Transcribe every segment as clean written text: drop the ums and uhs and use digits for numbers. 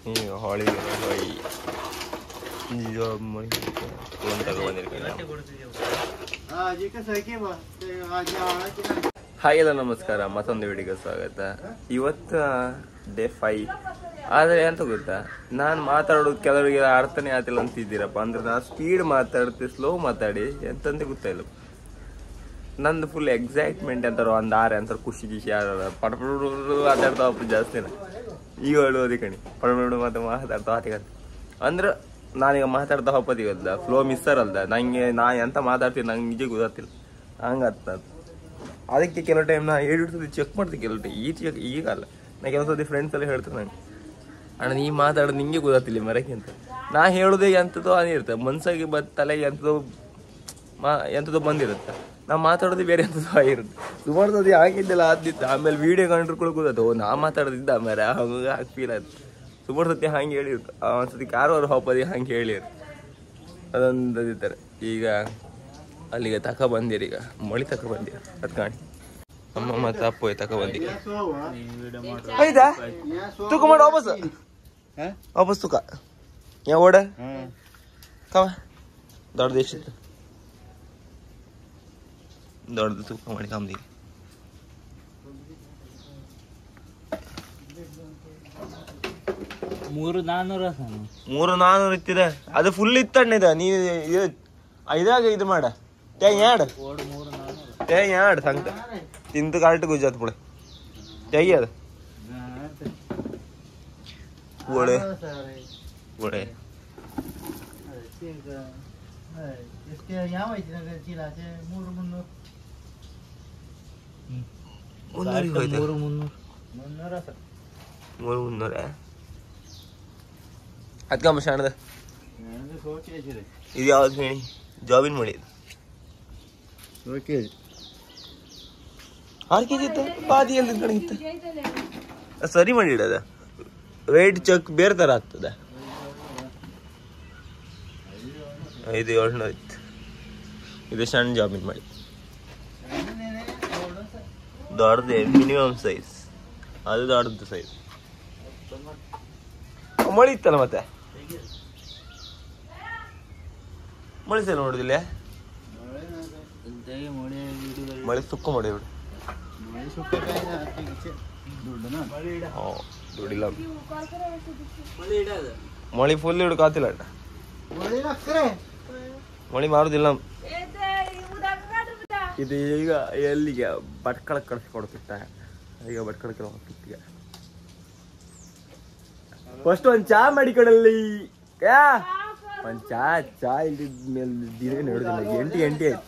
ಈಗ ಹೊಳಿಗೆ ಹೋಗಿ ಜಾಬ್ ಮಾಡಿ ಫೋನ್ ತಗೊಂಡಿರ್ತೀನಿ. ಹಾಯ್ ಎಲ್ಲ ನಮಸ್ಕಾರ, ಮತ್ತೊಂದು ವಿಡಿಯೋಗೆ ಸ್ವಾಗತ. ಇವತ್ತು ಡೇ 5. ಆದರೆ ಎಂತ ಗೊತ್ತಾ, ನಾನು ಮಾತಾಡೋದು ಕೆಲವರಿಗೆ ಅರ್ಥನೇ ಆಗ್ತಿಲ್ಲ ಅಂತಿದ್ದೀರಪ್ಪ. ಅಂದ್ರೆ ನಾನು ಸ್ಪೀಡ್ ಮಾತಾಡ್ತೀನಿ, ಸ್ಲೋ ಮಾತಾಡಿ ಎಂತಂತ ಗೊತ್ತಾಯಿಲ್ಲ. ನಂದು ಫುಲ್ ಎಕ್ಸೈಟ್ಮೆಂಟ್ ಅಂತಾರೋ, ಒಂದು ಆರೆ ಅಂತಾರೆ, ಖುಷಿ ಖುಷಿ ಪಡಪಡು ಮಾತಾಡ್ತಾವಪ್ಪ ಜಾಸ್ತಿನ. ಈಗ ಹೇಳೋದಿ ಕಣಿ ಪಡಪಡು ಮತ್ತೆ ಮಾತಾಡ್ತಾವ ಆತಿಗಂತ. ಅಂದ್ರೆ ನಾನೀಗ ಮಾತಾಡ್ತಾ ಹೋಗ್ಬೋದಿಗಲ್ಲ, ಫ್ಲೋ ಮಿಸ್ಸರಲ್ದ ನಂಗೆ. ನಾ ಎಂತ ಮಾತಾಡ್ತೀನಿ ನಂಗೆ ನಿಜ ಗೊತ್ತಿಲ್ಲ, ಹಂಗತ್ತ. ಅದಕ್ಕೆ ಕೆಲವು ಟೈಮ್ ನಾ ಹೇಳಿಡ್ತದೆ ಚೆಕ್ ಮಾಡ್ತೀನಿ. ಕೆಲವು ಟೈಮ್ ಈಗಲ್ಲ, ನಾ ಕೆಲವು ಸತಿ ಫ್ರೆಂಡ್ಸ್ ಎಲ್ಲ ಹೇಳ್ತಾರೆ ನಂಗೆ, ಅಣ್ಣ ನೀ ಮಾತಾಡೋದು ನಿಂಗೆ ಗೊತ್ತಿಲ್ಲ ಮರಕ್ಕೆ ಅಂತ. ನಾ ಹೇಳೋದೇ ಎಂಥದೋ ಅದಿರುತ್ತೆ ಮನ್ಸಾಗಿ ತಲೆಗೆ ಎಂಥದೋ ಬಂದಿರುತ್ತೆ. ನಾವು ಮಾತಾಡೋದು ಬೇರೆ ಎಂಥದೋ ಆಗಿರುತ್ತೆ. ಸುಮಾರು ಸತಿ ಆಗಿದ್ದಿಲ್ಲ ಆದಿತ್ತು. ಆಮೇಲೆ ವೀಡಿಯೋ ಕಂಡ್ರು ಕೂಡ ಗೊತ್ತಾಯ್ತು, ಓ ನಾ ಮಾತಾಡೋದಿದ್ದ ಆಮೇಲೆ ಹಂಗೆ ಫೀಲ್ ಆಯ್ತು. ಸುಮಾರು ಸತಿ ಹಂಗೆ ಹೇಳಿರುತ್ತೆ. ಒಂದ್ಸತಿ ಕಾರವಾರ ಹೋಗೋದಿ ಹಂಗೆ ಹೇಳಿರು, ಅದೊಂದು ಅದಿರ್ತಾರೆ. ಈಗ ಅಲ್ಲಿಗೆ ತಕ ಬಂದಿರಿ, ಈಗ ಮಳಿ ತಕ ಬಂದಿರ ಅದು ಕಾಣಿ. ಅಮ್ಮ ಮತ್ತೆ ಅಪ್ಪು ತಕ ಬಂದಿ ಆಯ್ತಾ ತೂಕ ಮಾಡಿ ವಾಪಸ್ ತೂಕ ಯಾವ ಓಡ ಕವ ದೊಡ್ಡದು ಎಷ್ಟಿತ್ತು, ದೊಡ್ಡದು ತೂಕ ಮಾಡಿ ಕಮ್ಮಿ 300-400 ಇತ್ತಿದೆ. ಅದು ಫುಲ್ ಇತ್ತಣ್ಣ. ಇದು ನೀ ಇದಾಗ ಇದು ಮಾಡ ಯಾಡ್ ಸಂಕ ತಿಂತ ಕಾಲ್ಟ್ ಗುಜಾತ್ ಬಿಡ ತೆಗಿಯದ ಗೋಳೆ ಗೋಳೆ ಅದ್ಕಂಬ ಶಾಣದ ಇದು ಯಾವ್ದು ಹೇಳಿ ಜಾಬಿನ್ ಮಾಡಿ 6 kg ಇತ್ತು ಬಾದಿಯಲ್ಲಿ ಕಣಗಿತ್ತು. ಸರಿ ಮಾಡಿ ಇಡದ ವೇಟ್ ಚೆಕ್ ಬೇರೆ ತರ ಆಗ್ತದೆ. 500-700 ಇತ್ತು. ಇದು ಸಣ್ಣ ಜಾಬಿನ್ ಮಾಡಿ ದೊಡ್ಡದೇ ಮಿನಿಮಮ್ ಸೈಜ್, ಅದು ದೊಡ್ಡದು ಸೈಜ್. ಮಳಿ ಇತ್ತಲ್ಲ ಮತ್ತೆ ಮಳಿ ಸಲ ನೋಡುದಿಲ್ಲ, ಮಳೆ ಸುಕ್ಕ ಮಾಡಿ ಬಿಡು. ದುಡ್ಡಿಲ್ಲ ಮಳಿ ಫುಲ್ ಹಿಡು ಕಾತಿಲ್ಲ, ಮಳಿ ಮಾರುದಿಲ್ಲ. ಇದು ಈಗ ಎಲ್ಲಿಗೆ ಭಟ್ಕಳಕ್ಕೆ ಕಳಿಸ್ಕೊಡ್ತಿತ್ತ. ಈಗ ಭಟ್ಕಳಕ್ಕೆ ಹೋಗ್ತಿತ್ತೀಗ. ಫಸ್ಟ್ ಒಂದ್ ಚಾ ಮಾಡಿ ಕೊಡಲ್ಲಿ. ಒಂದ್ ಚಾ ಇಲ್ದಿದ್ಮೇಲೆ ದಿನ ನೋಡುದಿಲ್ಲ. ಎಂಟಿ ಆಯ್ತು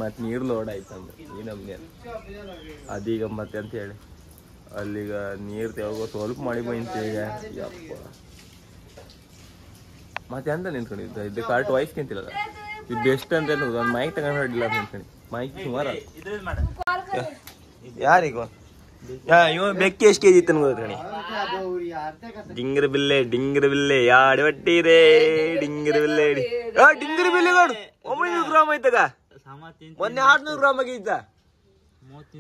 ಮತ್ತೆ ನೀರು ಲೋಡ್ ಆಯ್ತು ಅಂದ್ರೆ ಈ ನಮ್ಗೆ ಅದೀಗ ಮತ್ತೆ ಅಂತ ಹೇಳಿ ಅಲ್ಲಿಗ ನೀರು ತೆಗೋ ಸ್ವಲ್ಪ ಮಾಡಿ ಬಂತ. ಈಗ ಯಪ್ಪ ಮತ್ತೆ ಅಂತ ನಿಂತ್ಕೊಂಡಿದ್ದ ಇದು ಕಾರ್ಟ್ ವಾಯ್ಸ್ ಕೆಂತಿಲ್ಲ. ಇದು ಬೆಸ್ಟ್ ಅಂತ ಒಂದು ಮೈಕ್ ತಗೊಂಡು ಹೊಡಿಲ್ಲ ಅಂತ ನಿಂತ್ಕೊಂಡು. ಮೈಕ್ ಸುಮಾರು ಯಾರಿಗ ಇವ ಬೆಕ್ಕಿ ಎಷ್ಟು ಕೆಜಿ ಇತ್ತು ಅನ್ಕೋತೀನಿ. ಡಿಂಗರ ಬಿಲ್ಲೆ ಯಾಡಿ ಒಟ್ಟಿದೆ ಡಿಂಗರ ಬಿಲ್ಲೆ ಡಿಂಗರ ಬಿಲ್ಲೆ ನೋಡು 900 ಗ್ರಾಮ್ ಐತಗ. ಮೊನ್ನೆ 800 ಗ್ರಾಮ್ ಆಗಿದ್ದ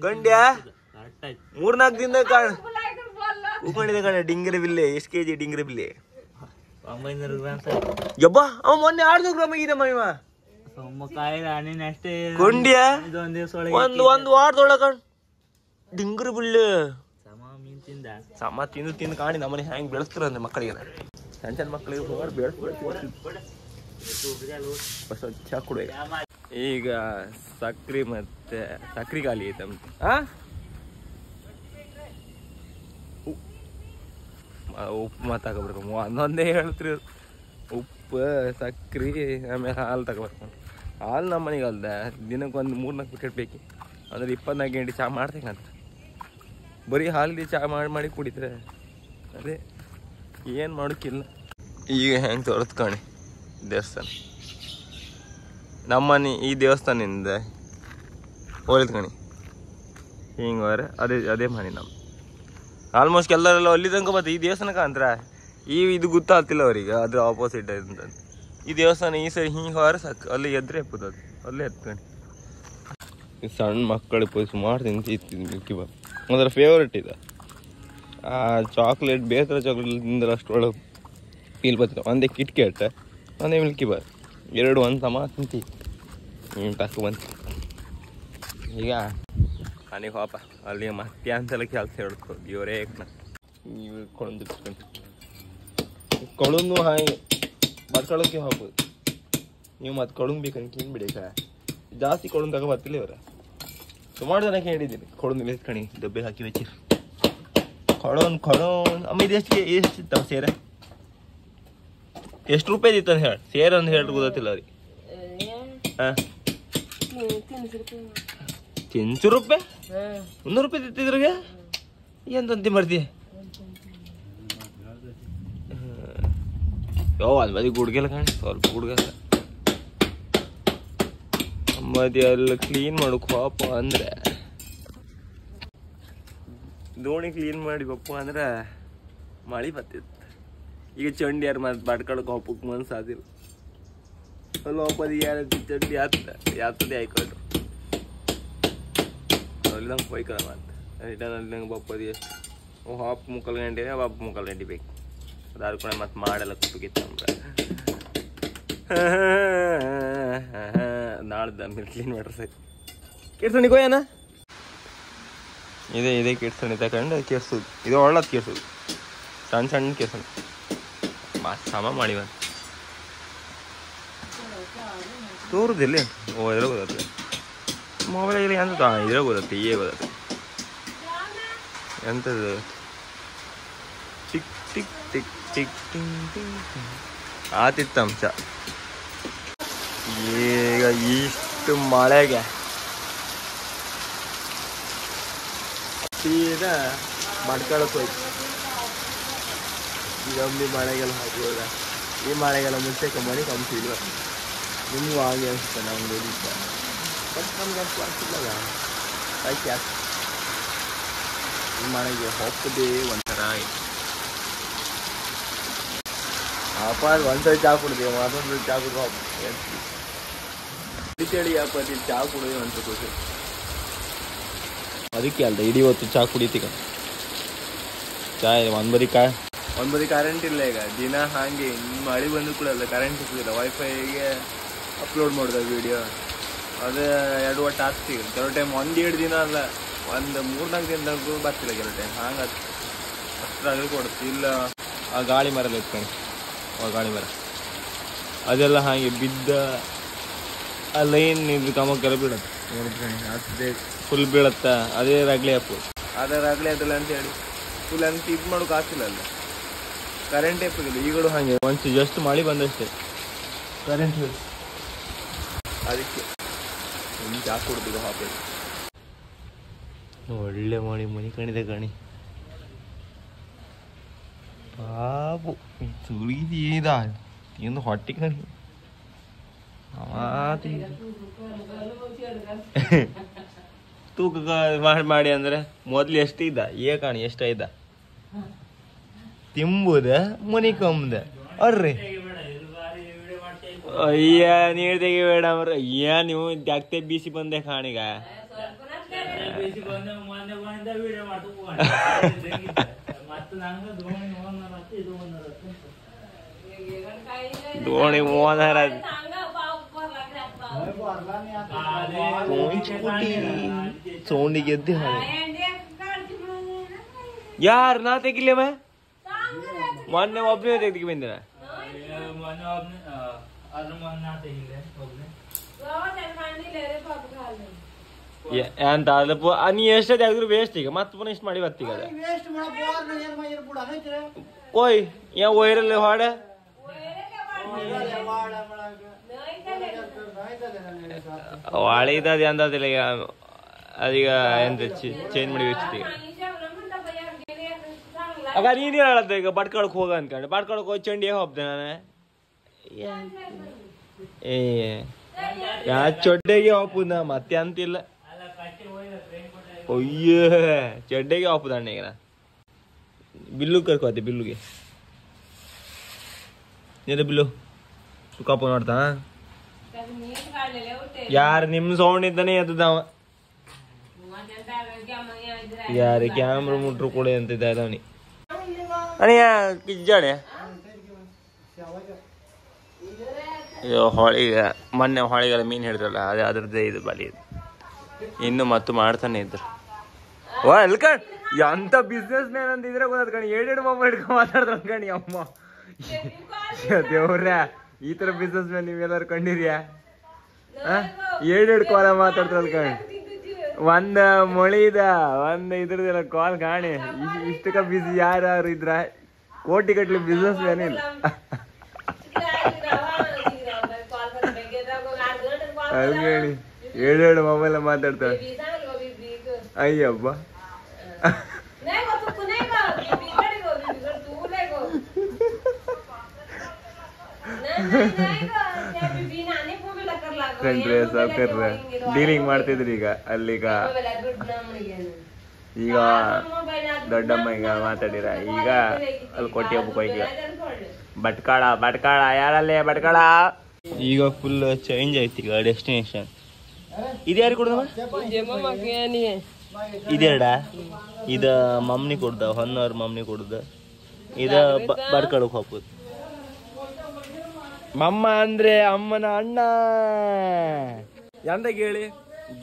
ಗಂಡ್ಯಾ 3-4 ದಿನದ ಕಾಣ ಉಕೊಂಡಿದೆ ಕಣ. ಡಿಂಗರ ಬಿಲ್ಲೆ ಎಷ್ಟು ಕೆಜಿ ಡಿಂಗರ ಬಿಲ್ಲೆ 900 ಗ್ರಾಮ್ ಯಬ್ಬಾ. ಅವ ಮೊನ್ನೆ 800 ಗ್ರಾಮ್ ಆಗಿದೆ ಮೈವ ಕೊಂಡ್ಯಾ ಒಂದು ವಾರದೊಳಗ ಡಿಂಗರ ಬಿಲ್ಲೆ ಸಮ ತಿಂದು ಕಾಣಿ. ನಮ್ಮನೆ ಹೆಂಗ್ ಬೆಳೆಸ್ತಾರ ಅಂದ್ರೆ ಮಕ್ಕಳಿಗೆ, ಸಣ್ಣ ಮಕ್ಕಳಿಗೆ ಚಾ ಕೊಡ. ಈಗ ಸಕ್ರಿ ಮತ್ತೆ ಸಕ್ರಿ ಖಾಲಿ ಐತೆ ಉಪ್ಪು ಮತ್ತೆ ತಗೊಬರ್ಬೇಕು. ಒಂದೊಂದೇ ಹೇಳ್ತೀರಿ, ಉಪ್ಪು ಸಕ್ರಿ ಆಮೇಲೆ ಹಾಲು ತಗೊಬರ್ಕೊಂಡು. ಹಾಲು ನಮ್ಮ ಮನೆಗೆ ಅಲ್ದ ದಿನಕ್ಕೆ ಒಂದು 3-4 ಪ್ಯಾಕೆಟ್ ಬೇಕು. ಅಂದ್ರೆ 24 ಗಂಟೆ ಚಹಾ ಮಾಡ್ತೇಕಂತ. ಬರೀ ಹಾಲಿಗೆ ಚಹಾ ಮಾಡಿ ಕುಡಿತಾರೆ. ಅದೇ ಏನು ಮಾಡೋಕ್ಕಿಲ್ಲ. ಈಗ ಹೆಂಗೆ ತೋರ್ತ್ ಕಾಣಿ ದೇವಸ್ಥಾನ. ನಮ್ಮನೆ ಈ ದೇವಸ್ಥಾನದಿಂದ ಹೋಲಿದ್ ಕಣಿ ಹಿಂಗೆ ಅದೇ ಮನೆ ನಮ್ಮ ಆಲ್ಮೋಸ್ಟ್ ಎಲ್ಲರೆಲ್ಲ ಅಲ್ಲಿ ತನಕ ಮತ್ತೆ ಈ ದೇವಸ್ಥಾನಕ್ಕೆ ಅಂತರ ಇದು ಗೊತ್ತಾಗ್ತಿಲ್ಲ ಅವ್ರಿಗೆ. ಅದ್ರ ಆಪೋಸಿಟ್ ಅಂತ ಈ ದೇವಸ್ಥಾನ ಈ ಸೈಡ್ ಹಿಂಗೆ ಹೊರ ಸಾಕು, ಅಲ್ಲಿ ಎದ್ರೆ ಎಪ್ಪದು, ಅದು ಅಲ್ಲೇ ಎತ್ಕೊಂಡು. ಸಣ್ಣ ಮಕ್ಕಳಿಗೆ ಸುಮಾರು ತಿಂತಿತ್ತು ಮಿಲ್ಕಿ ಬಾರ್. ಅದರ ಫೇವ್ರೆಟ್ ಇದೆ. ಆ ಚಾಕ್ಲೇಟ್ ಬೇರೆ ಚಾಕ್ಲೇಟ್ ತಿಂದ್ರೆ ಅಷ್ಟು ಒಳಗೆ ಫೀಲ್ ಬರ್ತಿತ್ತು. ಒಂದೇ ಕಿಟ್ ಕ್ಯಾಟ್, ಒಂದೇ ಮಿಲ್ಕಿ ಬಾರ್, ಎರಡು ಒಂದು ಸಮ ತಿಂತಿ ಟಕ್ ಬಂತು. ಈಗ ಮನೆಗೆ ಹೋಪ ಅಲ್ಲಿ ಮತ್ತೆ ಅಂತೆಲ್ಲ ಕೆಲಸ ಹೇಳ್ಕೊ ಇವರೇ ನೀವು ಕೊಂಡ್ಕೊಂಡು ಕೊಳನು ಹಾಗೆ ಬಡ್ಕೊಳಕ್ಕೆ ಹೋಗ್ಬೋದು. ನೀವು ಮತ್ತೆ ಕೊಳನ್ ಬೇಕಂತ ತಿನ್ಬಿಡಿಕ ಜಾಸ್ತಿ ಕೊಳನ್ ತಗೋ ಬರ್ತಿಲ್ಲ ಇವರ. ಸುಮಾರು ಜನಕ್ಕೆ ಹೇಳಿದ್ದೀನಿ ಕೊಳನ್ ನಿಲ್ಲಿಸ್ಕಣಿ ಡಬ್ಬೆ ಹಾಕಿ ವೆಚ್ಚಿರ್ ಕೊಳೋನ್ ಅಮ್ಮ ಇದು ಎಷ್ಟು ಇತ್ತಾವ ಸೇರ? ಎಷ್ಟು ರೂಪಾಯಿ ಇತ್ತು ಅಂತ ಹೇಳಿ ಸೇರ ಅಂತ ಹೇಳಿ ಗೊತ್ತಿಲ್ಲ ಅವ್ರಿಗೆ. ಹಾಂ 300 ರೂಪಾಯಿ 100 ರೂಪಾಯಿ ತಿತ್ತಿದ್ರಿಗೆ ಎಂತಂತಿ ಮಾಡ್ತಿ? ಅದು ಬದಿ ಗುಡ್ಗೆಲ್ಲ ಕಾಣಿ ಸ್ವಲ್ಪ ಗುಡ್ಗಲ್ಲ ಮತ್ತೆ ಎಲ್ಲ ಕ್ಲೀನ್ ಮಾಡೋಕೆ ಪಾಪ ಅಂದ್ರೆ ದೋಣಿ ಕ್ಲೀನ್ ಮಾಡಿ ಬಪ್ಪ ಅಂದ್ರೆ ಮಳೆ ಬರ್ತಿತ್ತು. ಈಗ ಚಂಡಿ ಯಾರು ಮತ್ತೆ ಬಡ್ಕೊಳಕ್ಕೆ ಹೋಪಕ್ಕೆ ಮನ್ಸಾದಿಲ್ಲ. ಅಲ್ಲಿ ಹೋಗೋದು ಯಾರು ಚಂಡಿ ಯಾತದೆ ಆಯ್ಕೊಟ್ರು ಅಲ್ಲಿ ನಂಗೆ ಬೈಕಲ್ಲ ಮತ್ತೆ ರಿಟರ್ನ್ ಅಲ್ಲಿ ನಂಗೆ ಬಪ್ಪದು ಎಷ್ಟು ಹಾಪ್ ಮುಕ್ಕಲ್ ಗಂಟೆ ಬಾಪ್ ಮುಕ್ಕಲ್ ಗಂಟೆ ಬೇಕು. ಅದಾದ ಕೂಡ ಮತ್ತೆ ಮಾಡೆಲ್ಲ ಕುಟುಕಿತ್ತು ಅಂದ್ರೆ ನಾಳ್ದು ಆಮೇಲೆ ಕ್ಲೀನ್ ಮಾಡ್ರೆ ಸರಿ. ಕೇರ್ಸಣಿಗೆ ಹೋಯನ ಇದೇ ಕೇರ್ಸಣಿ ತಗೊಂಡು ಕೇರ್ಸೋದು. ಇದು ಒಳ್ಳದು ಕೇರ್ಸೋದು ಸಣ್ಣ ಕೇರ್ಸಣಿ ಸಮ ಮಾಡಿ ಬಂದು ತೋರುದಿಲ್ಲ. ಓ ಇದ್ರಾಗ ಗೊತ್ತತ್ತೆ ಮೊಬೈಲ್ ಎಂತ ಇದ್ರಾಗ ಗೊತ್ತತ್ತೆ ಈಗ ಗೊತ್ತತ್ತೆ ಎಂಥದ್ದು ಟಿಕ್ ಟಿಕ್ ಟಿಕ್ ಟಿಕ್ ಟಿಂಗ್ ಟಿಂಗ್ ಆತಿತ್ತು ಅಂಶ. ಈಗ ಇಷ್ಟು ಮಳೆಗೆ ಸೀದಾ ಮಡ್ಕೊಳಕ್ಕೆ ಹೋಯ್ತು. ಈಗ ಒಮ್ಮೆ ಮಳೆಗೆಲ್ಲ ಹಾಕುವಾಗ ಈ ಮಳೆಗೆಲ್ಲ ಮುಂಚೆ ಮನೆ ಕಮ್ಸಿಲ್ವ ನಿಮಗೂ ಹಾಗೆ ಅನಿಸುತ್ತೆ. ನಮ್ಗೆ ಓದಿದ್ದ ಬಟ್ ನಮ್ಗೆ ಅಷ್ಟು ಆಗ್ತಿಲ್ಲಲ್ಲ ಯಾಕೆ ಈ ಮಳೆಗೆ ಹೋಗ್ತದೆ ಒಂಥರ ಅಪ್ಪ ಒಂದ್ಸರಿ ಚಹಾ ಕುಡ್ದೇವು ಅದೊಂದು ಚಹಾ ಕುಡ್ದು ಹೋಗ್ತೇಳಿ ಅಪ್ಪ ಚಹಾ ಕುಡಿದೇವು ಅಂತ ಖುಷಿ. ಅದಕ್ಕೆ ಅಲ್ದ ಇಡೀ ಹೊತ್ತು ಚಹಾ ಕುಡಿತೀಗ ಚಾಯ್ ಒಂದ್ ಬದಿ ಕರೆಂಟ್ ಇಲ್ಲ. ಈಗ ದಿನ ಹಾಗೆ ಮಳೆ ಬಂದು ಕೂಡ ಅಲ್ಲ ಕರೆಂಟ್ ಸಿಗ್ತಿಲ್ಲ. ವೈಫೈಗೆ ಅಪ್ಲೋಡ್ ಮಾಡಿದ ವಿಡಿಯೋ ಅದು 2 ಒಟ್ಟು ಆಗ್ತಿಲ್ಲ. ಕೆಲವು ಟೈಮ್ 1-2 ದಿನ ಅಲ್ಲ 3-4 ದಿನದಾಗೂ ಬರ್ತಿಲ್ಲ ಕೆಲವು ಟೈಮ್. ಹಂಗೆ ಅಷ್ಟಾದ್ರೂ ಕೊಡುತ್ತೆ. ಇಲ್ಲ ಆ ಗಾಳಿ ಮರ ಎತ್ಕೊಂಡು ಆ ಗಾಳಿ ಮರ ಅದೆಲ್ಲ ಹಾಗೆ ಬಿದ್ದ ಆ ಲೈನ್ ಇದು ಕಮಕ್ಕೆಲ್ಲ ಬೀಳುತ್ತೆ ಅದೇ ಫುಲ್ ಬೀಳತ್ತ. ಅದೇ ರಗ್ಲಿ ಹಾಕು ಅದೇ ರಗ್ಲಿ ಆಯ್ತಲ್ಲ ಅಂತ ಹೇಳಿ ಫುಲ್ ಹಂಗೆ ಇದು ಮಾಡೋಕೆ ಆಗ್ತಿಲ್ಲ ಅಲ್ಲ. ಕರೆಂಟ್ ಎಪ್ಪಿಲ್ಲ ಈಗಲೂ ಹಾಗೆ ಒಂಚು ಜಸ್ಟ್ ಮಳೆ ಬಂದಷ್ಟೇ ಕರೆಂಟ್ ಹೋಯ್ತು. ಅದಕ್ಕೆ ಒಂದು ಚಾ ಕೊಡ್ತೀವಿ ಹಾಕಬೇಕು. ಒಳ್ಳೆ ಮಾಡಿ ಮನೆ ಕಣಿದೆ ಕಣಿ ಬಾಬು ಸುಳಿದ ಏನು ಹೊಟ್ಟಿಗೆ ಕಣಿ ತೂಕ ಮಾಡಿ ಅಂದ್ರೆ ಮೊದ್ಲು ಎಷ್ಟು ಇದ್ದ ಕಾಣಿ ಎಷ್ಟ ಇದ್ದ ತಿಂಬುದ ಮನಿ ಕಮ್ದ ಅರ್ರಿ ಅಯ್ಯ ನೀರು ತೆಗಿಬೇಡ ಅವ್ರ ಅಯ್ಯ ನೀವು ಜಾಗ್ತೆ ಬೀಸಿ ಬಂದೆ ಕಾಣಿಗ ದೋಣಿ ಓನರ ಸೋಂಡಿಗೆ ಎದ್ದೆ ಯಾರು ನಾ ತೆಗಿಲ್ಲ ಮೊನ್ನೆ ಒಬ್ಬನೇ ತೆಗಿಗೆ ಬಂದಿನ ಎಂತ ಅದಪ್ಪ ನೀ ಎಷ್ಟೇ ತೆಗೆದ್ರು ವೇಸ್ಟ್ ಈಗ ಮತ್ತೆ ಪುನಃ ಇಷ್ಟು ಮಾಡಿ ಬರ್ತೀಗ ಓಯ್ ಯಾ ಒಯ್ರಲ್ಲಿ ಹಾಡ ಹಳೆದ ಅಂದಿಲ್ಲ ಈಗ ಅದೀಗ ಎಂತ ಚೇಂಜ್ ಮಾಡಿ ವೆಚ್ತೀಗ ಆಗ ನೀನು ಹೇಳತ್ತ ಈಗ ಬಡ್ಕೊಳಕ್ ಹೋಗ ಅನ್ಕೊಂಡು ಬಡ್ಕೊಳಕ್ ಹೋಗಿ ಚಂಡಿ ಹೋಗ್ದೆ ನಾನು ಯಾ ಚೊಡ್ಡೆಗೆ ಹೋಗ್ಬೋದ ಮತ್ತೆ ಅಂತಿಲ್ಲ. ಅಯ್ಯೋ ಚಡ್ಡೆಗೆ ಹೋಗ್ಬೋದ ಅಣ್ಣ ಈಗ ಬಿಲ್ಲು ಕರ್ಕೋತೆ ಬಿಲ್ಲುಗೆ ನೀನು ಬಿಲ್ಲು ಸುಖಪ್ಪ ನೋಡ್ತಾ ಯಾರು ನಿಮ್ ಸೌಂಡ್ ಇದ್ದಾನೆ ಎದ್ದವ ಯಾರು ಕ್ಯಾಮ್ರಾ ಮುಟ್ರು ಕೊಡಿ ಅಂತಿದ್ದ ಅವನಿ आणि किಜ್ಜಾಡೆ ಹೊಳಿಗೆ ಮೊನ್ನೆ ಹೊಳಿಗೆಲ್ಲ ಮೀನು ಹಿಡಿದ್ರಲ್ಲ ಅದೇ ಅದ್ರದ್ದೇ ಇದು ಬಲಿ ಇನ್ನು ಮತ್ತು ಮಾಡ್ತಾನೆ ಇದ್ರು ಅಲ್ಕಣ್ ಎಂತ ಬಿಸ್ನೆಸ್ ಮ್ಯಾನ್ ಅಂತ ಇದ್ರೆ ಗೊತ್ತಾದ್ ಏಡೆರಡು ಮೊಬೈಲ್ ಹಿಡ್ಕೊಂಡು ಮಾತಾಡ್ತಾರ ಕಣಿ ಅಮ್ಮ ದೇವ್ರ ಈ ತರ ಬಿಸ್ನೆಸ್ ಮ್ಯಾನ್ ನೀವೆಲ್ಲರೂ ಕಂಡಿದ್ಯಾ ಏಡೆರಡು ಕಾಲ ಮಾತಾಡ್ತಾರಲ್ ಕಣ್ ಒಂದ್ ಮೊಳಿದ ಒಂದ್ ಇದ್ರದೆಲ್ಲ ಕಾಲ್ ಕಾಣಿ ಇಷ್ಟಕ್ಕ ಬಿಸಿ ಯಾರು ಇದ್ರ ಕೋಟಿ ಗಟ್ಲೆ ಬಿಸ್ನೆಸ್ ಮ್ಯಾನ್ ಇಲ್ಲ ಹೇಳಿ ಏಳೆರಡು ಮೊಬೈಲ್ ಮಾತಾಡ್ತಾಳೆ ಅಯ್ಯಬ್ಬ ಕಂಡ್ರೆ ಸಾವ್ಕರ್ರೆ ಡೀಲಿಂಗ್ ಮಾಡ್ತಿದ್ರಿ ಈಗ ಅಲ್ಲಿಗ ಈಗ ದೊಡ್ಡಮ್ಮ ಈಗ ಮಾತಾಡಿರ ಈಗ ಅಲ್ಲಿ ಕೊಟ್ಟಿ ಹಬ್ಬಕ್ಕೆ ಈಗ ಭಟ್ಕಳ ಯಾರಲ್ಲೇ ಭಟ್ಕಳ ಈಗ ಫುಲ್ ಚೇಂಜ್ ಐತಿ ಈಗ ಡೆಸ್ಟಿನೇಷನ್ ಇದು ಯಾರಿಗೆ ಕೊಡ್ದಮ್ಮ ಇದೆರಡ ಇದ ಮಮ್ನಿ ಕೊಡ್ದ ಹೊನ್ನವ್ರ ಮಮ್ನಿ ಕೊಡ್ದ ಇದ ಭಟ್ಕಳಕ್ಕೆ ಹೋಗ್ಬೋದು ಮಮ್ಮ ಅಂದ್ರೆ ಅಮ್ಮನ ಅಣ್ಣ ಎಂತ ಕೇಳಿ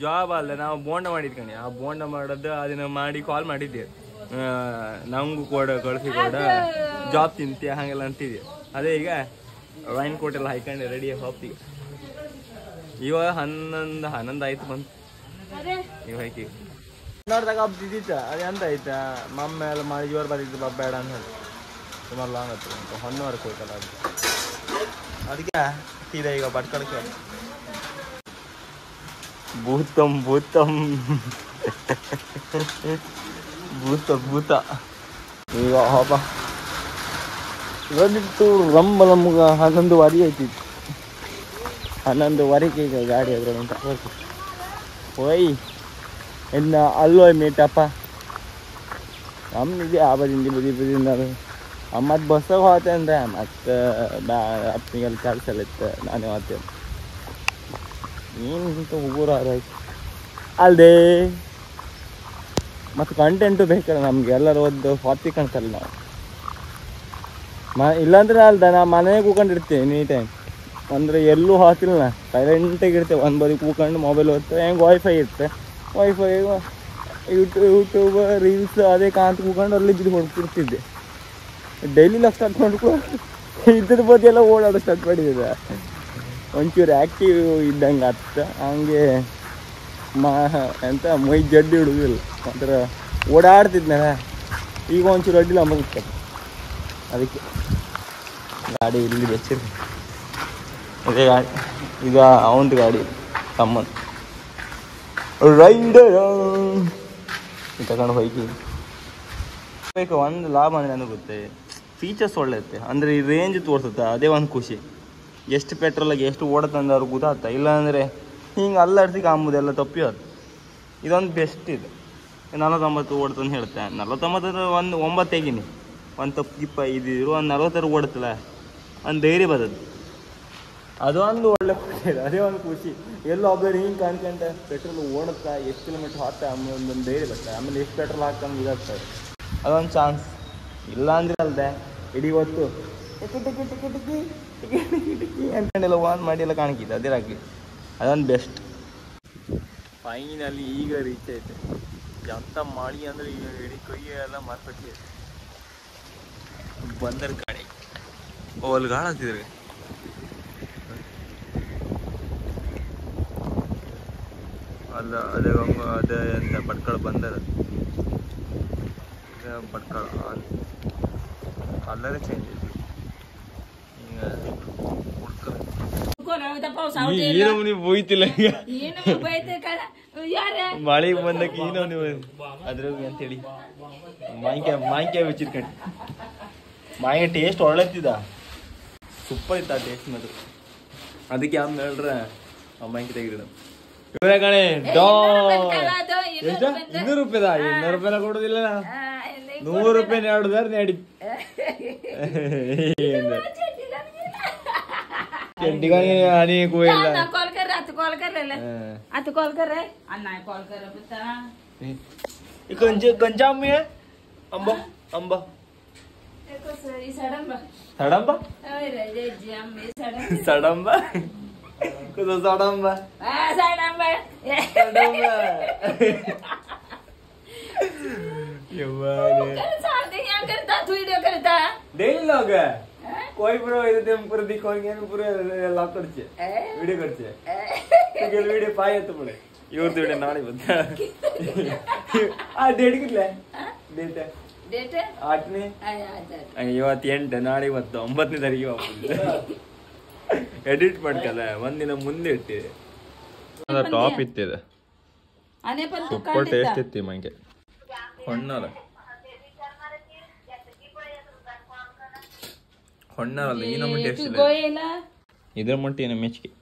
ಜಾಬ್ ಅಲ್ಲ ನಾವು ಬೋಂಡ ಮಾಡಿದ್ಕಣಿ ಆ ಬೋಂಡ ಮಾಡೋದು ಅದನ್ನ ಮಾಡಿ ಕಾಲ್ ಮಾಡಿದ್ದೆ ನಮಗೂ ಕಳಿಸಿ ಕೊಡ ಜಾಬ್ ತಿಂತೀಯ ಹಂಗೆಲ್ಲ ಅಂತಿದ್ದೆ ಅದೇ ಈಗ ರೈನ್ ಕೋಟ್ ಎಲ್ಲ ಹಾಕೊಂಡು ರೆಡಿ ಹೋಗ್ತೀವಿ ಇವಾಗ ಹನ್ನೊಂದು ಆಯ್ತು ಬಂತು ನೀವು ಹಾಕಿ ನೋಡ್ದಾಗ ಹಬ್ಬ ಇದ್ದಿತ್ತ ಅದು ಎಂತ ಆಯ್ತಾ ಮಮ್ಮ ಎಲ್ಲ ಮಾಡಿ ಜೋರು ಬರ್ತಿತ್ತು ಬೇಡ ಅಂತ ಹೇಳಿ ಸುಮಾರು ಲಾಂಗ್ ಹತ್ತು ಅಂತ ಹೊನ್ನವರೆಗೆ ಹೋಯ್ತಲ್ಲ ಅದು ಅದಕ್ಕೆ ಸೀದಾ ಈಗ ಭಟ್ಕಳಕ್ಕೆ ಭೂತಂ ಭೂತ ಈಗ ಹಬ್ಬ ಇವತ್ತು ರಂಬಲಮ್ಗ 11:15 ಆಯ್ತಿತ್ತು 11:15 ಈಗ ಗಾಡಿ ಅದ್ರಲ್ಲಿ ಉಂಟ ಹೋಯ್ ಇನ್ನು ಅಲ್ಲೋಯ್ ಮೀಟಪ್ಪ ನಮ್ಮಿದೆ ಆ ಬದಿಂದ ಬದಿಯಿಂದ ಮತ್ತೆ ಬಸ್ಸಾಗ ಹೋತೆ ಅಂದ್ರೆ ಮತ್ತೆ ಅಪ್ಪನಿಗೆಲ್ಲ ಕೆಲಸ ಎಲ್ಲ ಇತ್ತು ನಾನೇ ಹೋಗ್ತೇನೆ ಏನು ಊರ ಆಯ್ತು ಅಲ್ಲದೆ ಮತ್ತು ಕಂಟೆಂಟು ಬೇಕಲ್ಲ ನಮ್ಗೆ ಎಲ್ಲರೂ ಒಂದು ಹೊತ್ತಿ ಕಾಣ್ತಲ್ಲ ನಾವು ಇಲ್ಲಾಂದ್ರೆ ಅಲ್ದ ನಾ ಮನೆಗೆ ಕೂಕೊಂಡಿರ್ತೀವಿ ಎನಿ ಟೈಮ್ ಅಂದರೆ ಎಲ್ಲೂ ಹಾಕಿಲ್ಲ ನಾ ಸೈಲೆಂಟಾಗಿ ಇರ್ತೇವೆ ಒಂದು ಬದಿ ಕೂಕೊಂಡು ಮೊಬೈಲ್ ಓದ್ತೇವೆ ಹೆಂಗೆ ವೈಫೈ ಇರುತ್ತೆ ವೈಫೈ ಯೂಟ್ಯೂಬ್ ರೀಲ್ಸ್ ಅದೇ ಕಾಂತ ಕೂಕೊಂಡು ಅಲ್ಲಿ ಬಿದ್ದು ಹೊಡ್ತಿರ್ತಿದ್ದೆ ಡೈಲಿ ನಾವು ಸ್ಟಾರ್ಟ್ ಮಾಡ್ಕೊ ಇದ್ರ ಬಗ್ಗೆ ಎಲ್ಲ ಓಡಾಡೋ ಸ್ಟಾರ್ಟ್ ಮಾಡಿದ್ದೆ ಒಂಚೂರು ಆ್ಯಕ್ಟಿವ್ ಇದ್ದಂಗೆ ಆಗ್ತ ಹಂಗೆ ಎಂತ ಮೈ ಜಡ್ಡಿ ಹಿಡುದಿಲ್ಲ ಒಂಥರ ಓಡಾಡ್ತಿದ್ನಲ್ಲ ಈಗ ಒಂಚೂರು ಅಡ್ಡಿಲ್ಲ ಮುಗಿಸ್ತಾರೆ ಅದಕ್ಕೆ ಗಾಡಿ ಇಲ್ಲಿ ಬೆಚ್ಚಿರಿ ಅದೇ ಗಾಡಿ ಈಗ ಅವಂದು ಗಾಡಿ ತಮ್ಮನ್ ರೈಡರ್ ತಗೊಂಡು ಹೋಗಿ ಬೇಕು ಒಂದು ಲಾಭ ಅಂದರೆ ನನಗೆ ಗೊತ್ತೆ ಫೀಚರ್ಸ್ ಒಳ್ಳೆ ಇರುತ್ತೆ ಅಂದರೆ ಈ ರೇಂಜ್ ತೋರಿಸುತ್ತೆ ಅದೇ ಒಂದು ಖುಷಿ ಎಷ್ಟು ಪೆಟ್ರೋಲಾಗಿ ಎಷ್ಟು ಓಡುತ್ತೆ ಅಂದ್ರೆ ಅವ್ರಿಗೆ ಗೊತ್ತಾಗ್ತಾ ಇಲ್ಲಾಂದರೆ ಹಿಂಗೆ ಅಲ್ಲಾಡ್ಸಿಗೆ ಅಂಬುದೆಲ್ಲ ತಪ್ಪಿಯೋದು ಇದೊಂದು ಬೆಸ್ಟ್ ಇದು 49 ಓಡ್ತಂದು ಹೇಳುತ್ತೆ 49 ಒಂದು 9 ತೆಗೀನಿ ಒಂದು ತಪ್ಪು ಗಿಪ್ಪ ಇದ್ದಿದ್ರು ಒಂದು 40 ಓಡುತ್ತಲ್ಲ ಒಂದು ಧೈರ್ಯ ಬರೋದು ಅದೊಂದು ಒಳ್ಳೆ ಖುಷಿ ಇದೆ ಅದೇ ಒಂದು ಖುಷಿ ಎಲ್ಲೋ ಒಬ್ಬರು ಹಿಂಗೆ ಕಾಣ್ಕೊಂಡೆ ಪೆಟ್ರೋಲ್ ಓಡುತ್ತಾ ಎಷ್ಟು ಕಿಲೋಮೀಟ್ರ್ ಹಾಕ್ತಾ ಒಂದು ಧೈರ್ಯ ಬರುತ್ತೆ ಆಮೇಲೆ ಎಷ್ಟು ಪೆಟ್ರೋಲ್ ಹಾಕ್ಕೊಂಡು ಇದಾಗ್ತದೆ ಅದೊಂದು ಚಾನ್ಸ್ ಇಲ್ಲ ಅಂದ್ರೆ ಅಲ್ಲದೆ ಇಡೀ ಹೊತ್ತು ಟಿಕಿ ಅಂದ್ಕೊಂಡೆಲ್ಲ ಆನ್ ಮಾಡಿ ಎಲ್ಲ ಕಾಣಿಕಿದೆ ಅದೇ ಆಗಲಿ ಅದೊಂದು ಬೆಸ್ಟ್ ಫೈನಲಿ ಈಗ ರೀಚ್ ಐತೆ ಎಂತ ಮಾಡಿ ಅಂದರೆ ಈಗ ಇಡೀ ಕೈಯೆಲ್ಲ ಮಾರ್ಪಟ್ಟಿ ಬಂದರ ಗಾಡಿ ಅಲ್ಲಿ ಗಾಳ ಹತ್ತಿದ್ರಿ ಅಲ್ಲ ಅದೇ ಅದೇ ಎಂತ ಭಟ್ಕಳ ಬಂದರ ಭಟ್ಕಳ ಅಲ್ಲರೇ ಚೇಂಜ್ ಐತಿ ಈಗ ನೀವು ಹೋಯ್ತಿಲ್ಲ ಈಗ ಮಳೆ ಬಂದಕ್ಕೆ ಏನೋ ನೀವು ಅದ್ರಾಗ ಅಂತೇಳಿ ಮಾವಿನಕಾಯಿ ಬಿಚ್ಚಿರ್ಕಂಡು ಮಾವಿನ ಟೇಸ್ಟ್ ಒಳ್ಳೆತ್ತಿದ ಸೂಪರ್ ಇತ್ತು ಆ ಟೇಸ್ಟ್ ಮಾತ್ರ ಅದಕ್ಕೆ ಯಾವ ಹೇಳ್ರೆ ಮಾವಿನಕಾಯಿ ತೆಗಿಡ ಇವರೇ ಕಣೆ ಎಷ್ಟು 200 ರೂಪಾಯಿದ 200 ರೂಪಾಯಿನ ಕೊಡೋದಿಲ್ಲ 100 ರೂಪಾಯಿ ನೋಡಿದಾರೆ ನಡಿ आणि कोयला कॉल कर आता कॉल कर रे अन्ना कॉल कर बता गंजा में आंबा ಸಡಂಬ ಸಡಂಬ डेली लोग कोई ब्रो इधर पूरा दिखाएंगे पूरे लाभ करचे वीडियो करचे तो वीडियो पाए तो पड़े इवरते वीडियो नाड़ी बता आ डेट कितने डेट डेट 8 ने ಇವತ್ತು 8 ನಾಳೆ ಇವತ್ತು 9ನೇ ತಾರೀಕಿಗೆ ವಾಪಸ್ ಎಡಿಟ್ ಮಾಡ್ಕಲ್ಲ ಒಂದಿನ ಮುಂದೆ ಇಟ್ಟಿದೆ ಟಾಪ್ ಇತ್ತಿದೆ ಸೂಪರ್ ಟೇಸ್ಟ್ ಇತ್ತು ಮಂಗೆ ಹೊಣ್ಣಲ್ಲ ಹೊಣ್ಣಲ್ಲ ಈ ನಮ್ಮ ಟೇಸ್ಟ್ ಇಲ್ಲ ಇದ್ರ ಮಟ್ಟಿನ ಮೆಚ್ಚಿಗೆ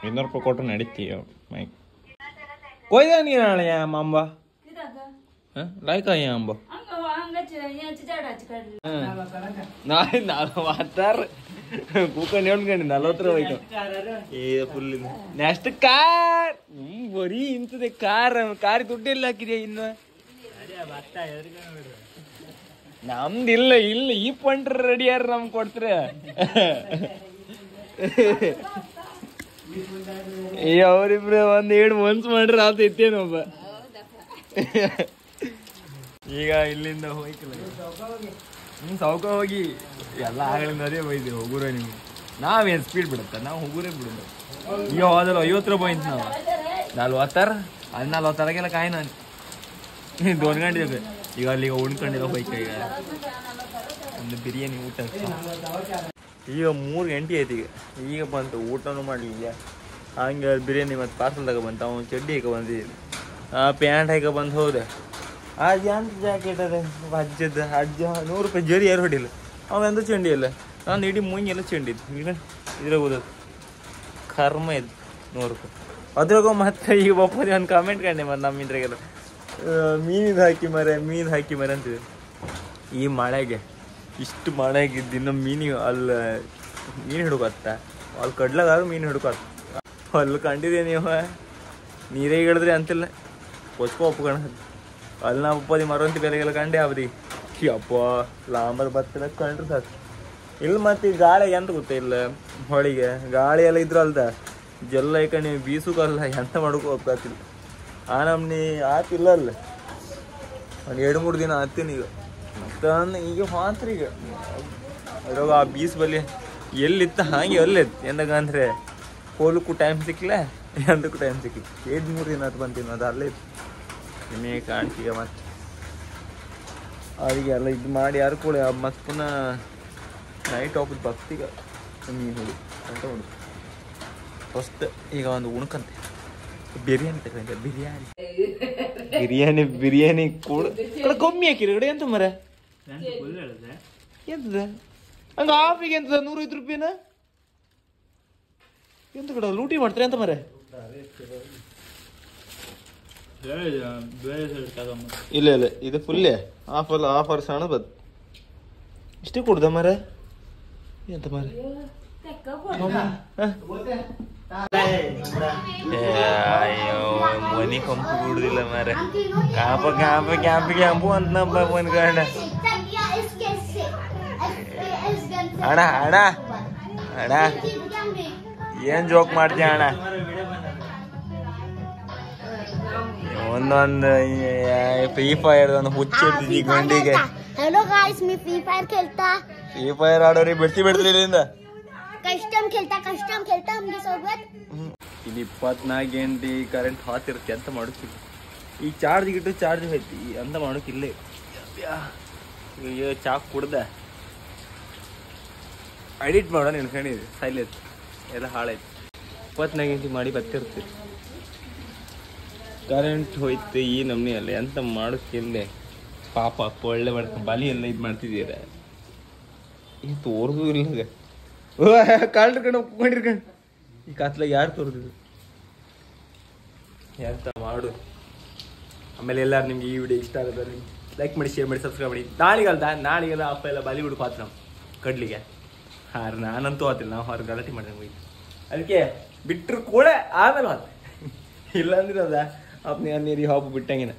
200 ರೂಪಾಯಿ ಕೊಟ್ಟು ನಡೀತೀವಿ ಮೈಕ್ ಕೊಯ್ದ ನೀ ನಾಳೆ ಮಾಂಬ लायक आहे आंबा कुकन येऊन गणी 40 ಹೋಯ್ತು ಫುಲ್ ನೆಕ್ಸ್ಟ್ ಕಾರ್ ಬರೀ ಇಂತದೆ ಕಾರ್ ದುಡ್ಡೆಲ್ಲ ಹಾಕಿದೆ ಇನ್ನು ನಮ್ದಿಲ್ಲ ಇಲ್ಲ ಈ ಪಂಟ್ರ ರೆಡಿ ಯಾರು ನಮ್ಗೆ ಕೊಡ್ತಾರೆ ಅವರಿಬ್ರು ಒಂದ್ 7 months ಮಾಡ್ರೆ ಆತ ಇತ್ತೇನೊಬ್ಬ ಈಗ ಇಲ್ಲಿಂದ ಹೋಯ್ಕಲ್ಲ ಸೌಕ ಹೋಗಿ ಎಲ್ಲ ಆಗಲಿಂದ ಅದೇ ಹೋಯ್ತು ಹೋಗುರ ನಿಮ್ಗೆ ನಾವೇನು ಸ್ಪೀಡ್ ಬಿಡುತ್ತೆ ನಾವು ಹೋಗುರೇ ಬಿಡೋದು ಈಗ ಹೋದಲ್ಲ 50 ರೂಪಾಯಿ ಇಂತ ನಾವು 40 काय ನಾನು 2 ಗಂಟೆ ಈಗ ಅಲ್ಲಿಗ ಉಣ್ಕೊಂಡಿಲ್ಲ ಹೋಯ್ಕ ಈಗ ಒಂದು ಬಿರಿಯಾನಿ ಊಟ ಈಗ 3 ಗಂಟೆ ಆಯ್ತು ಈಗ ಬಂತು ಊಟನೂ ಮಾಡಲಿಲ್ಲ ಹಂಗೆ ಬಿರಿಯಾನಿ ಮತ್ತು ಪಾರ್ಸಲ್ ತಗೊಬಂತ ಅವ್ನು ಚಡ್ಡಿ ಹಾಕ ಬಂದಿದ್ದೀನಿ ಪ್ಯಾಂಟ್ ಹಾಕ ಬಂದು ಹೋದೆ आज ಎಂತ ಜಾಕೆಟ್ ಅದ ಅಜ್ಜದ ಅಜ್ಜ 100 ರೂಪಾಯಿ ಜರಿ ಯಾರು ಹೊಡಿಲ್ಲ ಅವೆಂದ ಚಂಡಿ ಅಲ್ಲ ನಾನು ಇಡೀ ಮುಂಗೆಲ್ಲ ಚೆಂಡಿದ್ದು ಈಗ ಇದ್ರಾಗ ಓದೋದು ಕರ್ಮ ಇದ್ದು 100 ರೂಪಾಯಿ ಅದ್ರಾಗ ಮತ್ತೆ ಈಗ ಒಪ್ಪದಿ ಒಂದು ಕಮೆಂಟ್ ಕಂಡೆ ಮತ್ತೆ ನಮ್ಮ ಇದ್ರಾಗೆಲ್ಲ ಮೀನು ಹಾಕಿ ಮರೆ ಅಂತಿದೆ ಈ ಮಳೆಗೆ ಇಷ್ಟು ಮಳೆಗೆ ದಿನ ಮೀನಿಗೆ ಅಲ್ಲಿ ಮೀನು ಹಿಡ್ಕೊತ್ತ ಅಲ್ಲಿ ಕಡ್ಲಾಗ ಮೀನು ಹಿಡ್ಕೊತ್ತ ಅಲ್ಲಿ ಕಂಡಿದೆ ನೀವು ನೀರೇ ಹಿಡಿದ್ರಿ ಅಂತಿಲ್ಲ ಕೊಚ್ಕೊ ಒಪ್ಕೊಳ ಅಲ್ಲಿ ನಾವು ಉಪ್ಪದಿ ಮರವಂತಿ ಬೆಲೆಗೆಲ್ಲ ಕಂಡೆ ಅವರಿ ಅಪ್ಪ ಲಾಂಬರ್ ಬತ್ತಿಲ್ಲ ಕಂಡ್ರೆ ಸಾಕು ಇಲ್ಲಿ ಮತ್ತೆ ಗಾಳಿ ಎಂತ ಗೊತ್ತ ಇಲ್ಲ ಹೊಳಿಗೆ ಗಾಳಿ ಎಲ್ಲ ಇದ್ರು ಅಲ್ದ ಜಲ್ಲ ಈ ಕಡೆ ಬೀಸುಕಲ್ಲ ಎಂತ ಮಾಡೋಕೆ ಹೋಗ್ತಿಲ್ಲ ಆ ನಮ್ನಿ ಆತಿಲ್ಲ ಅಲ್ಲ ಒಂದು 2-3 ದಿನ ಆತೀನಿ ಈಗ ಮತ್ತೆ ಈಗ ಮಾತ್ರ ಈಗ ಅದ್ರಾಗ ಆ ಬೀಸ್ ಬಲ್ಲಿ ಎಲ್ಲಿತ್ತ ಹಾಗೆ ಅಲ್ಲಿತ್ತು ಎಂದಾಗಂದ್ರೆ ಹೋಲಕ್ಕೂ ಟೈಮ್ ಸಿಕ್ಕಿಲ್ಲ ಎಂದಕ್ಕೂ ಟೈಮ್ ಸಿಕ್ಕಿಲ್ಲ 2-3 ದಿನ ಅದು ಬಂತೀನಿ ಅದು ಅಲ್ಲೇ ಇತ್ತು ನಿಮಗೆ ಕಾಣ್ತೀಗ ಮತ್ತೆ ಅವರಿಗೆ ಎಲ್ಲ ಇದು ಮಾಡಿ ಯಾರು ಕೂಡ ಮತ್ತೆ ಪುನಃ ನೈಟ್ ಹೋಗೋದು ಭಕ್ತಿಗ ಮೀನು ಹುಡು ಅಂತ ಹುಡು ಫಸ್ಟ್ ಈಗ ಒಂದು ಉಣ್ಕಂತೆ ಬಿರಿಯಾನಿ ತಗೊಂಡೆ ಬಿರಿಯಾನಿ ಕೂಡ ಕಮ್ಮಿ ಹಾಕಿರಿ ಕಡೆ ಎಂತ ಮರ ಎಂತದ ಹಂಗ ಆಫಿಗೆ ಎಂತದ 150 ರೂಪಾಯಿನ ಎಂತ ಕಡೆ ಲೂಟಿ ಮಾಡ್ತಾರೆ ಅಂತ ಮರ ಇಲ್ಲ ಇಲ್ಲ ಇದು ಫುಲ್ಲೇ ಆಫರ್ ಸಣ್ಣ ಬದ್ ಇಷ್ಟೇ ಕೊಡ್ದ ಮರ ಎಂತ ಮರ ಅಯ್ಯೋ ಮನಿ ಕಂಪು ಬಿಡುದಿಲ್ಲ ಮರ ಕ್ಯಾಂಪು ಅಂತ ನಮ್ಮ ಮನ್ಕಂಡ ಅಣ್ಣ ಏನ್ ಜೋಕ್ ಮಾಡ್ತೀಯ ಅಣ್ಣ ಒಂದೊಂದು ಫ್ರೀ ಫೈರ್ ಒಂದು ಹುಚ್ಚಿಡ್ತಿದ್ದಿ ಗಂಡಿಗೆ हेलो गाइस मैं फ्री फायर खेलता ಆಡೋರಿ ಬಿಡ್ತಿದ್ರಿ ಇಲ್ಲಿಂದ कस्टम खेलता हमके सोबत ಇಲ್ಲಿ 24 ಗಂಟೆ ಕರೆಂಟ್ ಹಾತಿರುತ್ತೆ ಅಂತ ಮಾಡುತ್ತಿಲ್ಲ ಈ ಚಾರ್ಜ್ ಹೋಯ್ತು ಅಂತ ಮಾಡೋಕ್ಕಿಲ್ಲ ಈಗ ಚಾಕ್ ಕುಡ್ದ ಎಡಿಟ್ ಮಾಡೋಣ ನಿನ್ಕೊಂಡಿದ್ದೆ ಸೈಲೆಂಟ್ ಎಲ್ಲ ಹಾಳಾಯ್ತು 24 ಗಂಟೆ ಮಾಡಿ ಬರ್ತಿರ್ತೀವಿ ಕರೆಂಟ್ ಹೋಯ್ತು ಈ ನಮ್ನಿ ಅಲ್ಲ ಎಂತ ಮಾಡೋಕ್ಕಿಲ್ಲೇ ಪಾಪ ಒಳ್ಳೆ ಮಾಡ್ಕೊಂಡು ಬಲಿ ಎಲ್ಲ ಇದು ಮಾಡ್ತಿದ್ದೀರ ಈ ತೋರ್ದು ಇಲ್ಲ ಕಾಲ್ಡ್ಕೊಂಡು ಒಪ್ಕೊಂಡಿರ್ಕೊಂಡು ಈ ಕತ್ಲಾಗ ಯಾರು ತೋರ್ದಿದ್ರು ಎಂತ ಮಾಡು ಆಮೇಲೆ ಎಲ್ಲಾರು ನಿಮ್ಗೆ ಈ ವಿಡಿಯೋ ಇಷ್ಟ ಆಗುತ್ತೆ ನಿಮ್ಗೆ ಲೈಕ್ ಮಾಡಿ ಶೇರ್ ಮಾಡಿ ಸಬ್ಸ್ಕ್ರೈಬ್ ಮಾಡಿ ನಾಳೆಗೆಲ್ಲ ಅಪ್ಪ ಎಲ್ಲ ಬಾಲಿವುಡ್ ಪಾತ್ರ ನಾವು ಕಡ್ಲಿಗೆ ನಾನಂತೂ ಆತಿಲ್ಲ ನಾವು ಅವ್ರು ಗಲಾಟೆ ಮಾಡಿದೆ ಹೋಗಿ ಅದಕ್ಕೆ ಬಿಟ್ಟರು ಕೂಡ ಆಮೇಲೆ ಮಾತು ಇಲ್ಲಾಂದ್ರೆ ಅದ ಅಪ್ಪ ನೀರು ಹಾಪು ಬಿಟ್ಟಂಗಿನ